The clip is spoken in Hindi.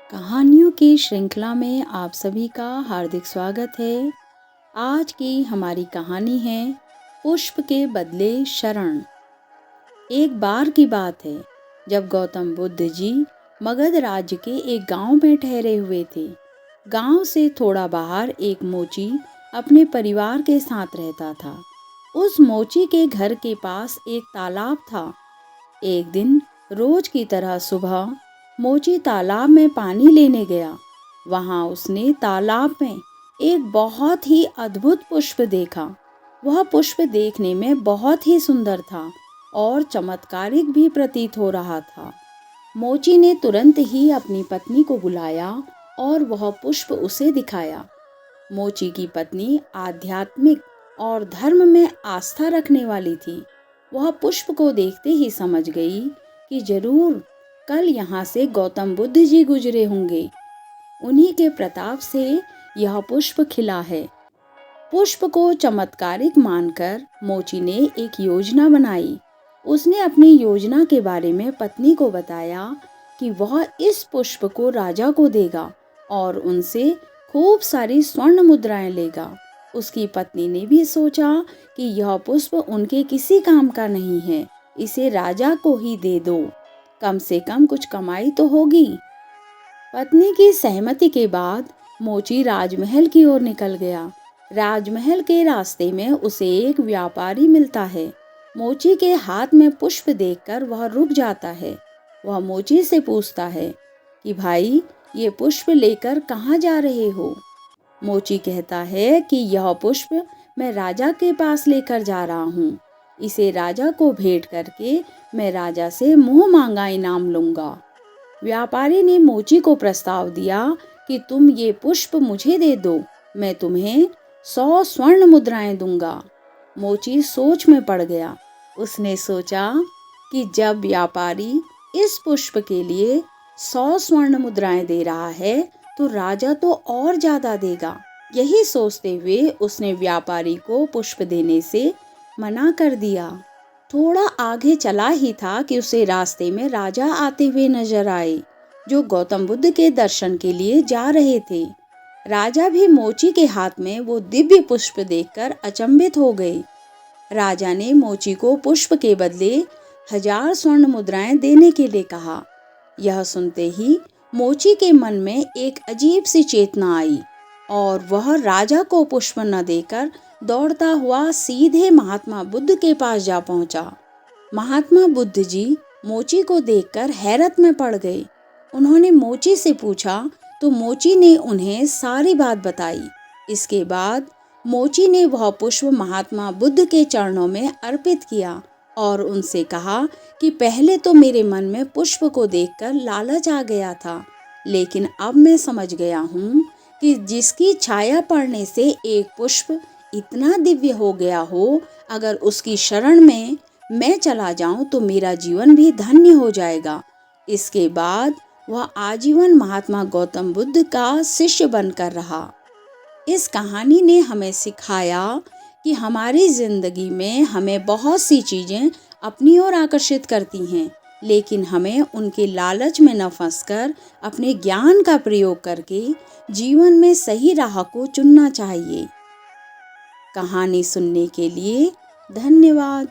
कहानियों की श्रृंखला में आप सभी का हार्दिक स्वागत है। आज की हमारी कहानी है पुष्प के बदले शरण। एक बार की बात है जब गौतम बुद्ध जी मगध राज्य के एक गांव में ठहरे हुए थे। गांव से थोड़ा बाहर एक मोची अपने परिवार के साथ रहता था। उस मोची के घर के पास एक तालाब था। एक दिन रोज की तरह सुबह मोची तालाब में पानी लेने गया। वहां उसने तालाब में एक बहुत ही अद्भुत पुष्प देखा। वह पुष्प देखने में बहुत ही सुंदर था और चमत्कारिक भी प्रतीत हो रहा था। मोची ने तुरंत ही अपनी पत्नी को बुलाया और वह पुष्प उसे दिखाया। मोची की पत्नी आध्यात्मिक और धर्म में आस्था रखने वाली थी। वह पुष्प को देखते ही समझ गई कि जरूर कल यहाँ से गौतम बुद्ध जी गुजरे होंगे। उन्हीं के प्रताप से यह पुष्प खिला है। पुष्प को चमत्कारिक मानकर मोची ने एक योजना बनाई। उसने अपनी योजना के बारे में पत्नी को बताया कि वह इस पुष्प को राजा को देगा और उनसे खूब सारी स्वर्ण मुद्राएं लेगा। उसकी पत्नी ने भी सोचा कि यह पुष्प उनके किसी काम का नहीं है, इसे राजा को ही दे दो, कम से कम कुछ कमाई तो होगी। पत्नी की सहमति के बाद मोची राजमहल की ओर निकल गया। राजमहल के रास्ते में उसे एक व्यापारी मिलता है। मोची के हाथ में पुष्प देखकर वह रुक जाता है। वह मोची से पूछता है कि भाई, ये पुष्प लेकर कहाँ जा रहे हो? मोची कहता है कि यह पुष्प मैं राजा के पास लेकर जा रहा हूँ। इसे राजा को भेंट करके मैं राजा से मुंह मांगा इनाम लूंगा। व्यापारी ने मोची को प्रस्ताव दिया कि तुम ये पुष्प मुझे दे दो, मैं तुम्हें 100 स्वर्ण मुद्राएं दूंगा। मोची सोच में पड़ गया। उसने सोचा कि जब व्यापारी इस पुष्प के लिए 100 स्वर्ण मुद्राएं दे रहा है तो राजा तो और ज्यादा देगा। यही सोचते हुए उसने व्यापारी को पुष्प देने से मना कर दिया। थोड़ा आगे चला ही था कि उसे रास्ते में राजा आते हुए नजर आए, जो गौतम बुद्ध के दर्शन के लिए जा रहे थे। राजा भी मोची के हाथ में वो दिव्य पुष्प देखकर अचंभित हो गए। राजा ने मोची को पुष्प के बदले 1000 स्वर्ण मुद्राएं देने के लिए कहा। यह सुनते ही मोची के मन में एक अजीब सी चेतना आई और वह राजा को पुष्प न देकर दौड़ता हुआ सीधे महात्मा बुद्ध के पास जा पहुंचा। महात्मा बुद्ध जी मोची को देखकर हैरत में पड़ गए। उन्होंने मोची से पूछा तो मोची ने उन्हें सारी बात बताई। इसके बाद मोची ने वह पुष्प महात्मा बुद्ध के चरणों में अर्पित किया और उनसे कहा कि पहले तो मेरे मन में पुष्प को देखकर लालच आ गया था, लेकिन अब मैं समझ गया हूँ कि जिसकी छाया पड़ने से एक पुष्प इतना दिव्य हो गया हो, अगर उसकी शरण में मैं चला जाऊं तो मेरा जीवन भी धन्य हो जाएगा। इसके बाद वह आजीवन महात्मा गौतम बुद्ध का शिष्य बनकर रहा। इस कहानी ने हमें सिखाया कि हमारी जिंदगी में हमें बहुत सी चीजें अपनी ओर आकर्षित करती हैं, लेकिन हमें उनके लालच में न फंसकर अपने ज्ञान का प्रयोग करके जीवन में सही राह को चुनना चाहिए। कहानी सुनने के लिए धन्यवाद।